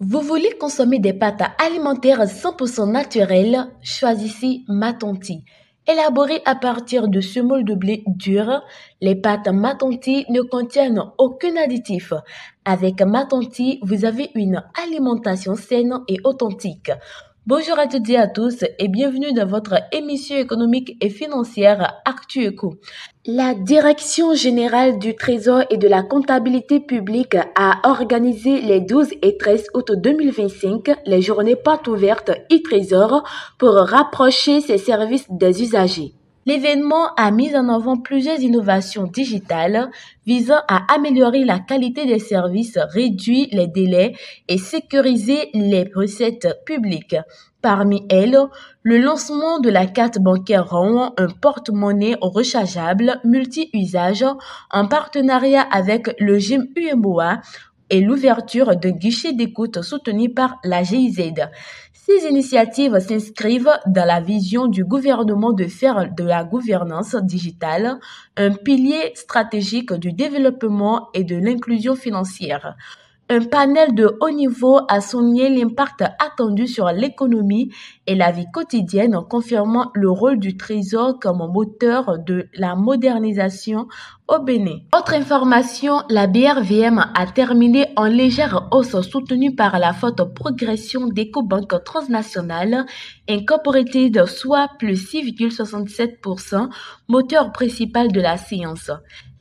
Vous voulez consommer des pâtes alimentaires 100% naturelles? Choisissez Matonti. Élaborées à partir de semoule de blé dur, les pâtes Matonti ne contiennent aucun additif. Avec Matonti, vous avez une alimentation saine et authentique. Bonjour à toutes et à tous et bienvenue dans votre émission économique et financière ActuEco. La Direction générale du Trésor et de la comptabilité publique a organisé les 12 et 13 août 2025 les journées portes ouvertes e-Trésor pour rapprocher ses services des usagers. L'événement a mis en avant plusieurs innovations digitales visant à améliorer la qualité des services, réduire les délais et sécuriser les recettes publiques. Parmi elles, le lancement de la carte bancaire rond, un porte-monnaie rechargeable multi-usage en partenariat avec le GIM UMOA et l'ouverture d'un guichet d'écoute soutenu par la GIZ. Ces initiatives s'inscrivent dans la vision du gouvernement de faire de la gouvernance digitale un pilier stratégique du développement et de l'inclusion financière. Un panel de haut niveau a souligné l'impact attendu sur l'économie et la vie quotidienne en confirmant le rôle du Trésor comme moteur de la modernisation au Bénin. Autre information, la BRVM a terminé en légère hausse soutenue par la forte progression d'EcoBank Transnational Incorporated, soit plus 6,67%, moteur principal de la séance.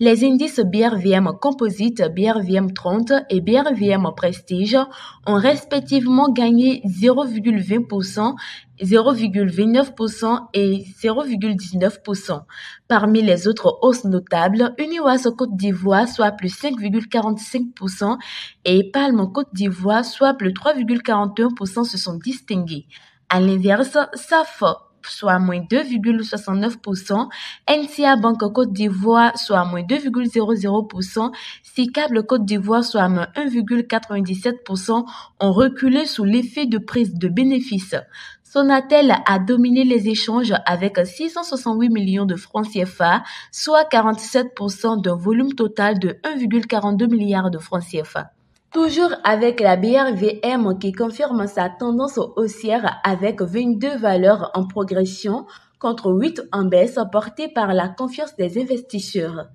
Les indices BRVM Composite, BRVM 30 et BRVM Prestige ont respectivement gagné 0,20%, 0,29% et 0,19%. Parmi les autres hausses notables, Uniwas Côte d'Ivoire soit plus 5,45% et Palm Côte d'Ivoire soit plus 3,41% se sont distingués. À l'inverse, SAF soit moins 2,69%, NCA Banque Côte d'Ivoire soit moins 2,00%, Sicable Côte d'Ivoire soit moins 1,97% ont reculé sous l'effet de prise de bénéfices. Sonatel a dominé les échanges avec 668 millions de francs CFA, soit 47% d'un volume total de 1,42 milliard de francs CFA. Toujours avec la BRVM qui confirme sa tendance haussière avec 22 valeurs en progression contre 8 en baisse portées par la confiance des investisseurs.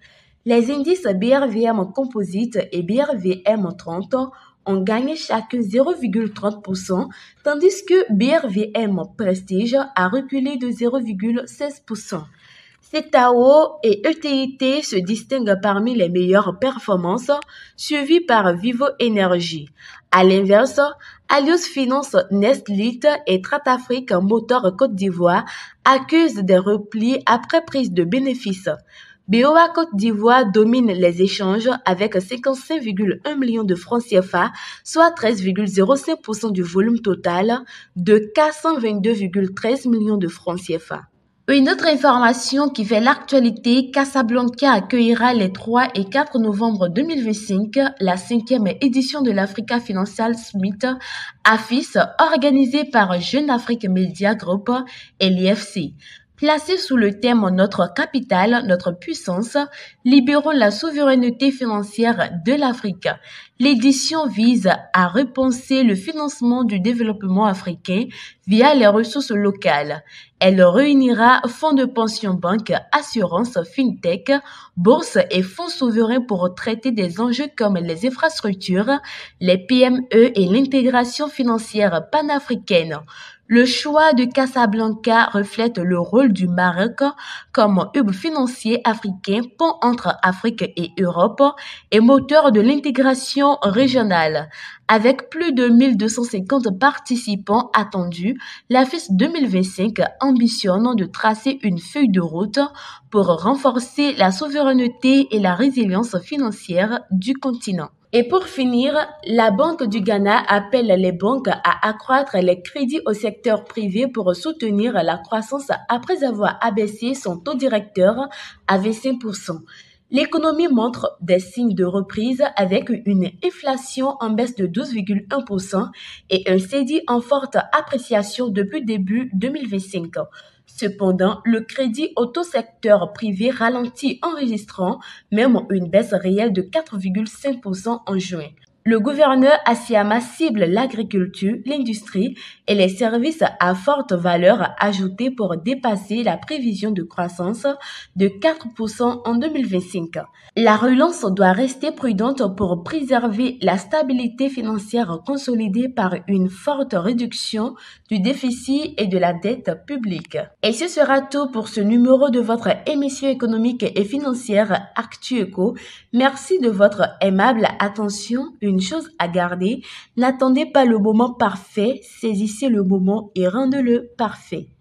Les indices BRVM Composite et BRVM 30 ont gagné chacun 0,30%, tandis que BRVM Prestige a reculé de 0,16%. CETAO et ETIT se distinguent parmi les meilleures performances, suivies par Vivo Énergie. À l'inverse, Alios Finance, Nestlit et Tratafrique Motor Côte d'Ivoire accusent des replis après prise de bénéfices. BOA Côte d'Ivoire domine les échanges avec 55,1 millions de francs CFA, soit 13,05% du volume total de 422,13 millions de francs CFA. Une autre information qui fait l'actualité, Casablanca accueillera les 3 et 4 novembre 2025 la 5e édition de l'Africa Financial Summit AFIS organisée par Jeune Afrique Media Group et l'IFC. Placé sous le thème Notre capitale, notre puissance, libérons la souveraineté financière de l'Afrique. L'édition vise à repenser le financement du développement africain via les ressources locales. Elle réunira fonds de pension, banques, assurances, fintech, bourses et fonds souverains pour traiter des enjeux comme les infrastructures, les PME et l'intégration financière panafricaine. Le choix de Casablanca reflète le rôle du Maroc comme hub financier africain, pont entre Afrique et Europe et moteur de l'intégration régionale. Avec plus de 1250 participants attendus, l'AFIS 2025 ambitionne de tracer une feuille de route pour renforcer la souveraineté et la résilience financière du continent. Et pour finir, la Banque du Ghana appelle les banques à accroître les crédits au secteur privé pour soutenir la croissance après avoir abaissé son taux directeur à 25%. L'économie montre des signes de reprise avec une inflation en baisse de 12,1% et un CDI en forte appréciation depuis début 2025. Cependant, le crédit au secteur privé ralentit enregistrant même une baisse réelle de 4,5% en juin. Le gouverneur Asiama cible l'agriculture, l'industrie et les services à forte valeur ajoutée pour dépasser la prévision de croissance de 4% en 2025. La relance doit rester prudente pour préserver la stabilité financière consolidée par une forte réduction du déficit et de la dette publique. Et ce sera tout pour ce numéro de votre émission économique et financière ActuEco. Merci de votre aimable attention. Une chose à garder, n'attendez pas le moment parfait, saisissez le moment et rendez-le parfait.